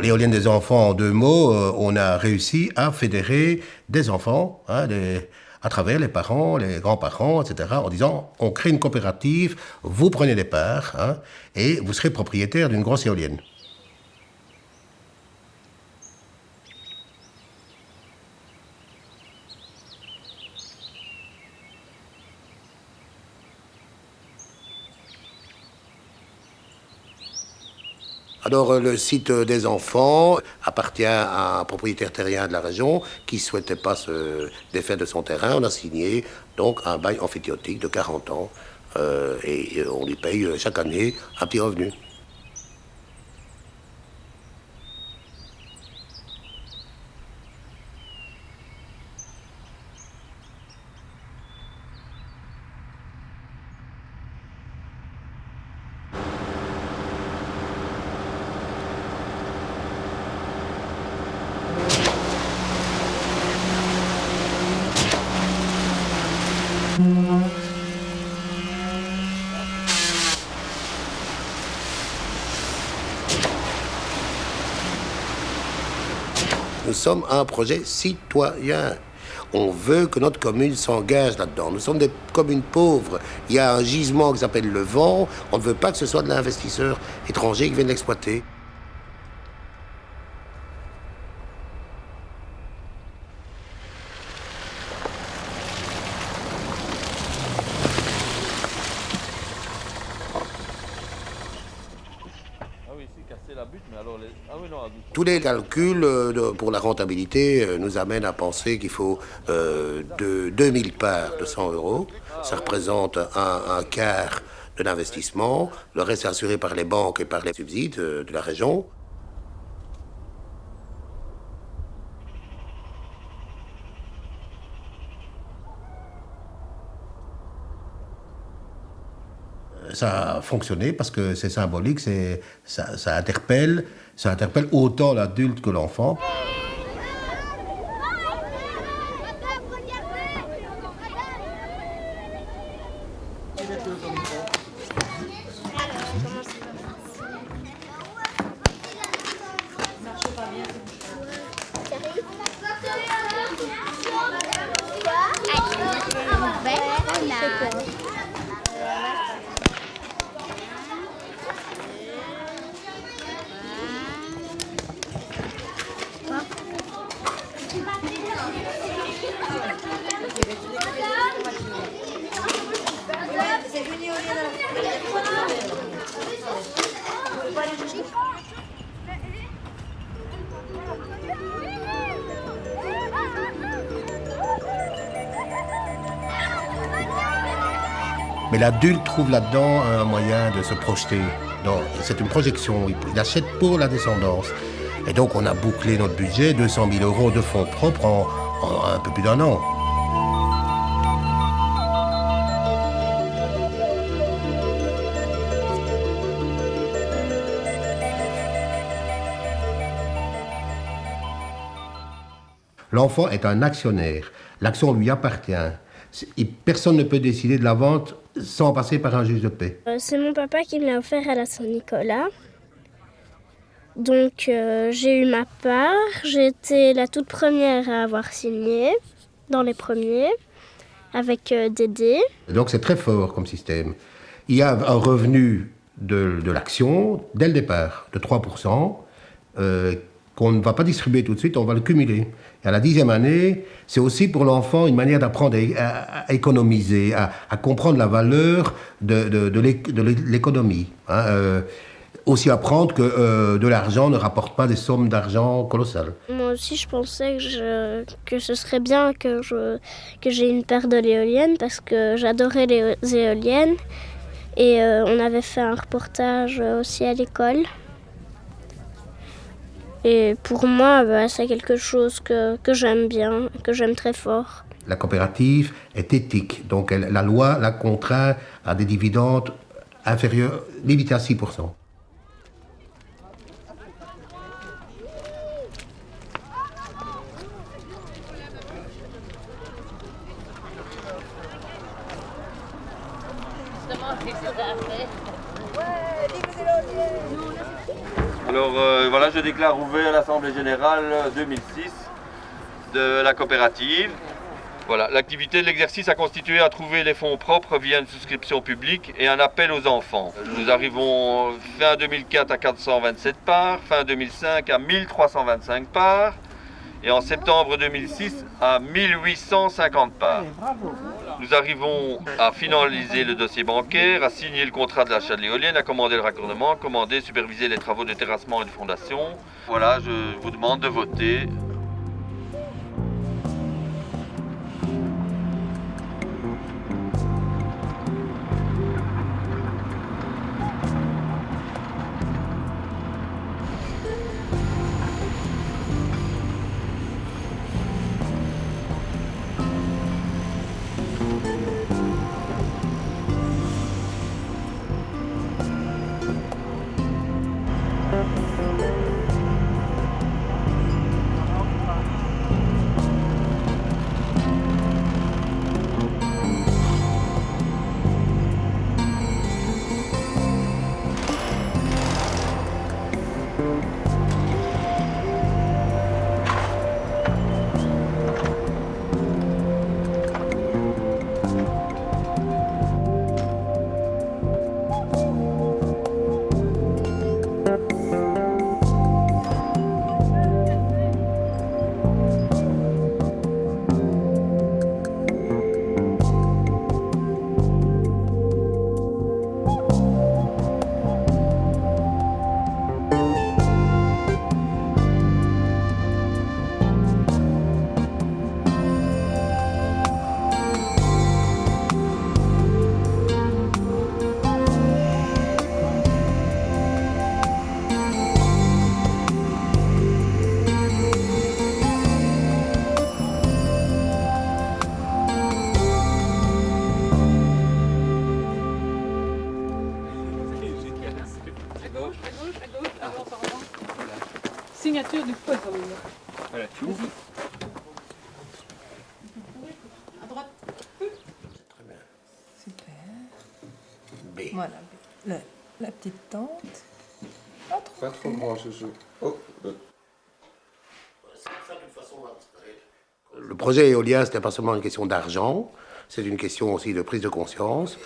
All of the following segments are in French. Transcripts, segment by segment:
L'éolienne des enfants, en 2 mots, on a réussi à fédérer des enfants, à travers les parents, les grands-parents, etc., en disant, on crée une coopérative, vous prenez des parts, et vous serez propriétaire d'une grosse éolienne. Alors, le site des enfants appartient à un propriétaire terrien de la région qui ne souhaitait pas se défaire de son terrain. On a signé donc un bail amphithéotique de 40 ans et on lui paye chaque année un petit revenu. Nous sommes un projet citoyen. On veut que notre commune s'engage là-dedans. Nous sommes des communes pauvres. Il y a un gisement qui s'appelle le vent. On ne veut pas que ce soit de l'investisseur étranger qui vienne l'exploiter. Tous les calculs pour la rentabilité nous amènent à penser qu'il faut de 2000 parts de 100 euros. Ça représente un quart de l'investissement. Le reste est assuré par les banques et par les subsides de la région. Ça a fonctionné parce que c'est symbolique, ça interpelle autant l'adulte que l'enfant. Mais l'adulte trouve là-dedans un moyen de se projeter. C'est une projection, il achète pour la descendance. Et donc on a bouclé notre budget, 200 000 euros de fonds propres en un peu plus d'1 an. L'enfant est un actionnaire. L'action lui appartient. Personne ne peut décider de la vente sans passer par un juge de paix. C'est mon papa qui me l'a offert à la Saint-Nicolas. Donc j'ai eu ma part. J'ai été la toute première à avoir signé, dans les premiers, avec Dédé. Donc c'est très fort comme système. Il y a un revenu de l'action dès le départ, de 3%, qu'on ne va pas distribuer tout de suite, on va le cumuler. Et à la 10e année, c'est aussi pour l'enfant une manière d'apprendre à économiser, à comprendre la valeur de l'économie. Aussi apprendre que de l'argent ne rapporte pas des sommes d'argent colossales. Moi aussi, je pensais que ce serait bien que j'ai une paire de l'éolienne parce que j'adorais les éoliennes. Et on avait fait un reportage aussi à l'école. Et pour moi, c'est quelque chose que j'aime bien, que j'aime très fort. La coopérative est éthique, donc la loi la contraint à des dividendes inférieurs, limités à 6%. Alors voilà, je déclare ouvert l'Assemblée Générale 2006 de la coopérative. Voilà, l'activité de l'exercice a constitué à trouver les fonds propres via une souscription publique et un appel aux enfants. Nous arrivons fin 2004 à 427 parts, fin 2005 à 1325 parts et en septembre 2006 à 1850 parts. Nous arrivons à finaliser le dossier bancaire, à signer le contrat de l'achat de l'éolienne, à commander le raccordement, commander, superviser les travaux de terrassement et de fondation. Voilà, je vous demande de voter. Signature du poison. Voilà, tu ouvres. À droite. Très bien. Super. B. Voilà, la petite tente. Pas trop grand, chouchou. Oh, Le projet éolien, ce n'est pas seulement une question d'argent, c'est une question aussi de prise de conscience.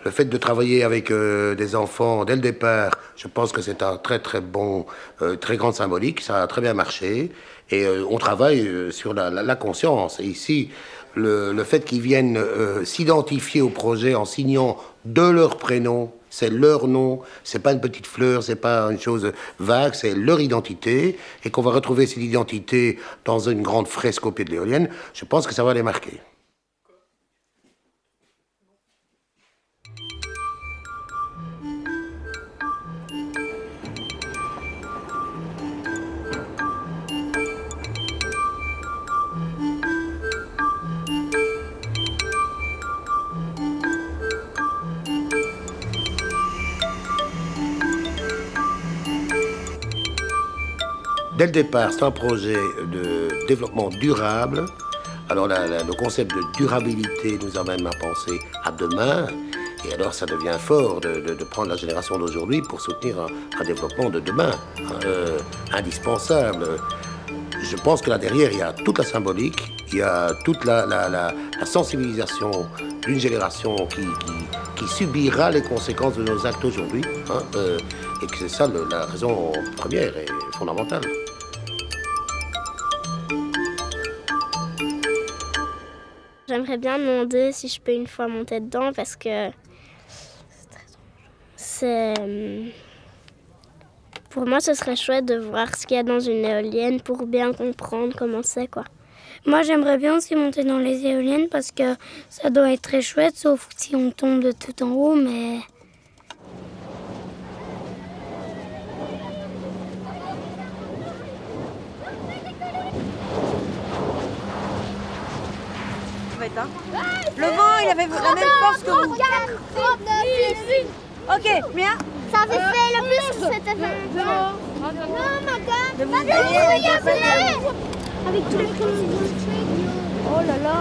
Le fait de travailler avec des enfants dès le départ, je pense que c'est un très très bon, très grande symbolique, ça a très bien marché. Et on travaille sur la conscience. Et ici, le fait qu'ils viennent s'identifier au projet en signant de leur prénom, c'est leur nom, c'est pas une petite fleur, c'est pas une chose vague, c'est leur identité, et qu'on va retrouver cette identité dans une grande fresque au pied de l'éolienne, je pense que ça va les marquer. Dès le départ, c'est un projet de développement durable. Alors le concept de durabilité nous amène à penser à demain. Et alors ça devient fort de prendre la génération d'aujourd'hui pour soutenir un développement de demain, indispensable. Je pense que là derrière, il y a toute la symbolique, il y a toute la sensibilisation d'une génération qui subira les conséquences de nos actes aujourd'hui. Et que c'est ça la raison première et fondamentale. J'aimerais bien demander si je peux une fois monter dedans parce que pour moi ce serait chouette de voir ce qu'il y a dans une éolienne pour bien comprendre comment c'est quoi. Moi j'aimerais bien aussi monter dans les éoliennes parce que ça doit être très chouette sauf si on tombe de tout en haut mais... Le vent, il avait la même force que vous. 39, Ok, bien. ça avait fait le plus que c'était fait. Non, madame. Avec tous les Oh là là.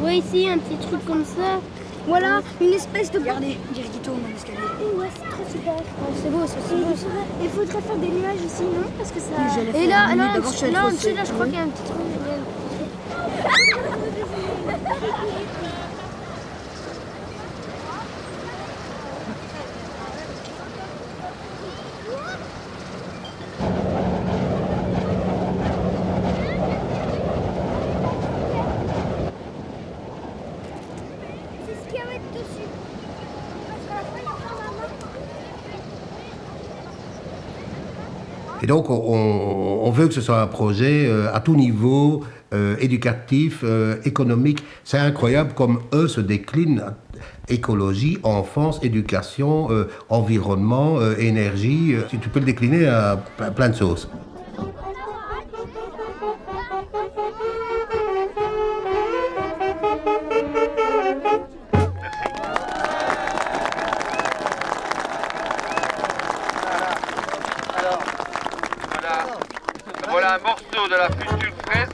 Oui, ici, un petit truc comme ça. Voilà, une espèce de... Regardez, on dirait qu'il tourne dans l'escalier. Ouais, c'est trop super. C'est beau, c'est beau. Il faudrait faire des nuages ici, non? Parce que ça... Oui, j'allais Et faire là, des nuages. là, D'abord, je suis allée là, fausser. au-dessus, là, je crois qu'il y a un petit truc. C'est ce qu'il y a à mettre dessus. Parce qu'à la fin, il y a pas maman. Et donc, on veut que ce soit un projet à tout niveau, éducatif, économique. C'est incroyable comme eux se déclinent. Écologie, enfance, éducation, environnement, énergie. Tu peux le décliner à plein de sauces. Voilà un morceau de la future fresque.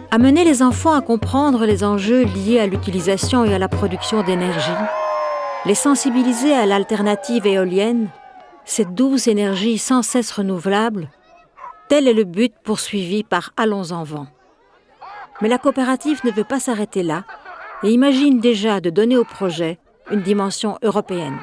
Amener les enfants à comprendre les enjeux liés à l'utilisation et à la production d'énergie, les sensibiliser à l'alternative éolienne, cette douce énergie sans cesse renouvelable, tel est le but poursuivi par Allons en Vent. Mais la coopérative ne veut pas s'arrêter là et imagine déjà de donner au projet une dimension européenne.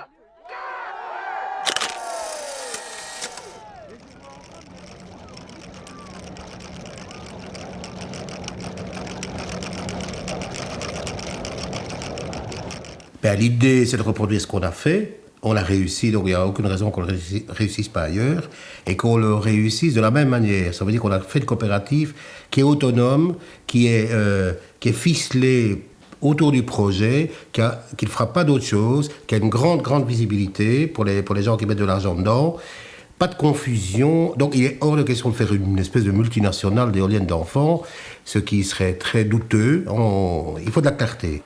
Ben, l'idée, c'est de reproduire ce qu'on a fait. On l'a réussi, donc il n'y a aucune raison qu'on ne le réussisse pas ailleurs. Et qu'on le réussisse de la même manière. Ça veut dire qu'on a fait une coopérative qui est autonome, qui est ficelée autour du projet, qui ne fera pas d'autre chose, qui a une grande visibilité pour les gens qui mettent de l'argent dedans. Pas de confusion. Donc il est hors de question de faire une espèce de multinationale d'éoliennes d'enfants, ce qui serait très douteux. Il faut de la clarté.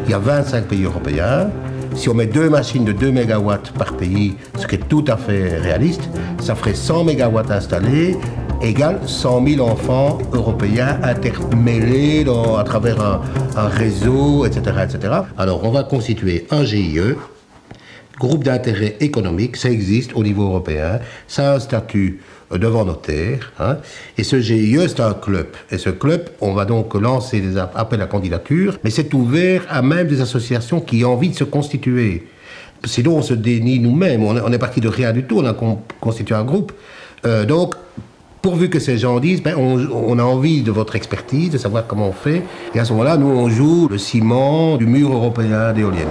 Il y a 25 pays européens. Si on met 2 machines de 2 MW par pays, ce qui est tout à fait réaliste, ça ferait 100 MW installés, égale 100 000 enfants européens intermêlés à travers un réseau, etc., etc. Alors, on va constituer un GIE, groupe d'intérêt économique, ça existe au niveau européen, ça a un statut devant notaire, hein, et ce GIE, c'est un club. Et ce club, on va donc lancer des appels à candidature, mais c'est ouvert à même des associations qui ont envie de se constituer. Sinon, on se dénie nous-mêmes, on est parti de rien du tout, on a constitué un groupe. Donc, pourvu que ces gens disent, ben, on a envie de votre expertise, de savoir comment on fait, et à ce moment-là, nous, on joue le ciment du mur européen d'éoliennes.